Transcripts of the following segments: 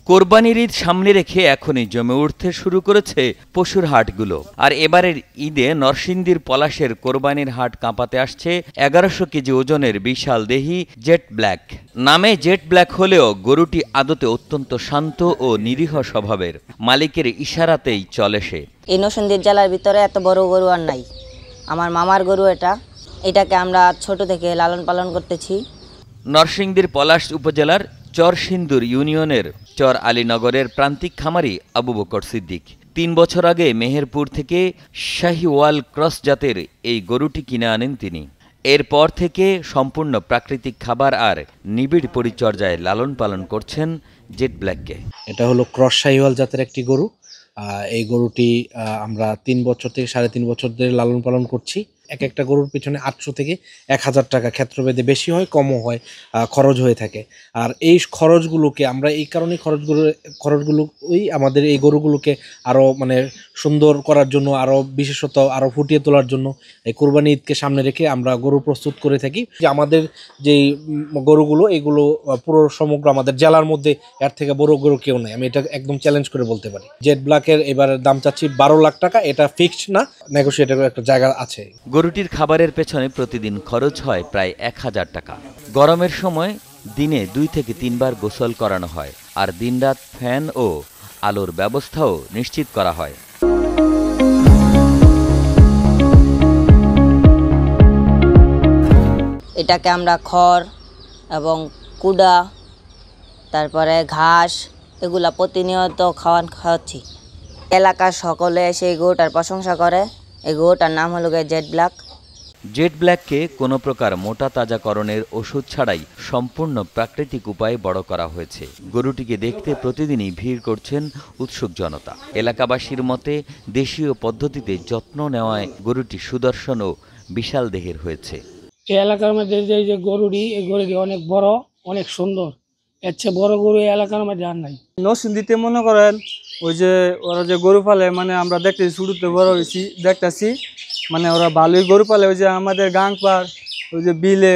কোরবানির ঈদ সামনে রেখে এখনই জমে উঠতে শুরু করেছে পশুর হাটগুলো। আর এবারের ঈদে নরসিংদীর পলাশের কোরবানির হাট কাঁপাতে আসছে ১১০০ কেজি ওজনের বিশাল দেহি জেট ব্ল্যাক। নামে জেট ব্ল্যাক হলেও গরুটি আদতে অত্যন্ত শান্ত ও নিরীহ স্বভাবের। মালিকের ইশারাতেই চলে সে। এই নরসিংদী জেলার ভিতরে এত বড় গরু আর নাই। আমার মামার গরু এটাকে আমরা ছোট থেকে লালন পালন করতেছি। নরসিংদীর পলাশ উপজেলার চরসিন্দুর ইউনিয়নের চর আলীনগরের প্রান্তিক খামারি আবু বকর সিদ্দিক ৩ বছর আগে মেহেরপুর থেকে শাহিওয়াল ক্রস জাতের এই গরুটি কিনে আনেন তিনি। এরপর থেকে সম্পূর্ণ প্রাকৃতিক খাবার আর নিবিড় পরিচর্যায় লালন পালন করছেন জেট ব্ল্যাককে। এটা হলো ক্রস শাহিওয়াল জাতের একটি গরু। এই গরুটি আমরা ৩ বছর থেকে ৩.৫ বছর ধরে লালন পালন করছি। এক একটা গরুর পিছনে ৮০০ থেকে ১,০০০ টাকা ক্ষেত্রভেদে বেশি হয়, কমও হয়, খরচ হয়ে থাকে। আর এই খরচগুলোকে আমরা এই কারণেই খরচগুলোই আমাদের এই গরুগুলোকে আরও মানে সুন্দর করার জন্য, আরও বিশেষত আরও ফুটিয়ে তোলার জন্য এই কোরবানি ঈদকে সামনে রেখে আমরা গরু প্রস্তুত করে থাকি। যে আমাদের যেই গরুগুলো এগুলো পুরো সমগ্র আমাদের জেলার মধ্যে এর থেকে বড় গরু কেউ নেই, আমি এটা একদম চ্যালেঞ্জ করে বলতে পারি। জেট ব্ল্যাকের এবারের দাম চাচ্ছি ১২ লাখ টাকা। এটা ফিক্সড না, নেগোশিয়েটের একটা জায়গা আছে। গরুটির খাবারের পেছনে প্রতিদিন খরচ হয় প্রায় ১,০০০ টাকা। গরমের সময় দিনে ২ থেকে ৩ বার গোসল করানো হয়, আর দিনরাত ফ্যান ও আলোর ব্যবস্থাও নিশ্চিত করা হয়। এটাকে আমরা খড় এবং কুড়া, তারপরে ঘাস, এগুলা প্রতিনিয়ত খাওয়াচ্ছি। এলাকার সকলে সেই গরুটার প্রশংসা করে। এই গরুটার নাম হলো জেট ব্ল্যাক। জেট ব্ল্যাককে কোনো প্রকার মোটা তাজাকরণের ওষুধ ছাড়াই সম্পূর্ণ প্রাকৃতিক উপায়ে বড় করা হয়েছে। গরুটিকে দেখতে প্রতিদিনই ভিড় করছেন উৎসুক জনতা। এলাকাবাসীর মতে দেশীয় পদ্ধতিতে যত্ন নেওয়ায় গরুটি সুদর্শন ও বিশাল দেহের হয়েছে। এই এলাকার মধ্যে যে গরুটি, এই গরুটি অনেক বড়, অনেক সুন্দর। এর চেয়ে বড় গরু এই এলাকার মধ্যে আর নাই। নরসিংদীতে মনে করেন ওই যে ওরা যে গরু পালে, মানে আমরা দেখতেছি শুরুতে বড় হয়েছি দেখতেছি, মানে ওরা ভালোই গরু পালে। ওই যে আমাদের গাংপাড়, ওই যে বিলে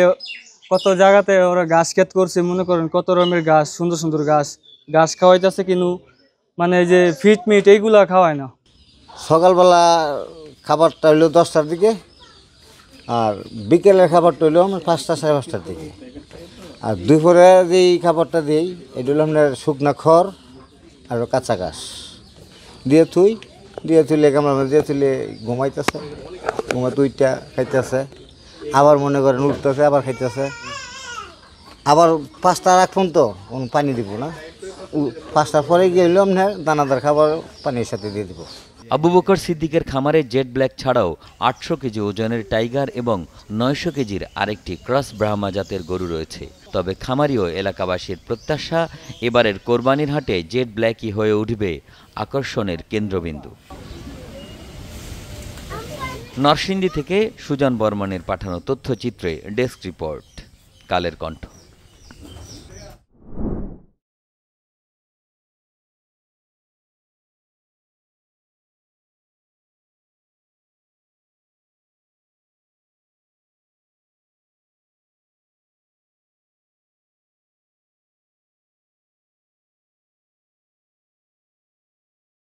কত জায়গাতে ওরা ঘাস ক্ষেত করছে, মনে করেন কত রকমের ঘাস, সুন্দর সুন্দর ঘাস খাওয়াইতেছে, কিন্তু মানে এই যে ফিট মিট এইগুলা খাওয়ায় না। সকালবেলা খাবারটা হইলো 10টার দিকে, আর বিকেলের খাবারটা হইলো আমার 5টা সাড়ে 5টার দিকে। আর দুপুরে যেই খাবারটা দিই এটা হলো আপনার শুকনা খড় আর কাঁচা ঘাস দিয়ে থুইলে কামড়ার মধ্যে দিয়ে থুইলে ঘুমাইতেছে, দুইটা খাইতেছে, আবার মনে করেন উঠতেছে, আবার খাইতেছে, আবার 5টার আগ পর্যন্ত কোনো পানি দিব না। 5টার পরে গিয়ে হইলো আপনার দানাদার খাবার পানির সাথে দিয়ে দিব। আবু বকর সিদ্দিকের খামারে জেট ব্ল্যাক ছাড়াও ৮০০ কেজি ওজনের টাইগার এবং ৯০০ কেজির আরেকটি ক্রস ব্রাহ্মা জাতের গরু রয়েছে। তবে খামারি ও এলাকাবাসীর প্রত্যাশা, এবারের কোরবানির হাটে জেট ব্ল্যাকই হয়ে উঠবে আকর্ষণের কেন্দ্রবিন্দু। নরসিংদী থেকে সুজন বর্মনের পাঠানো তথ্যচিত্রে ডেস্ক রিপোর্ট, কালের কণ্ঠ।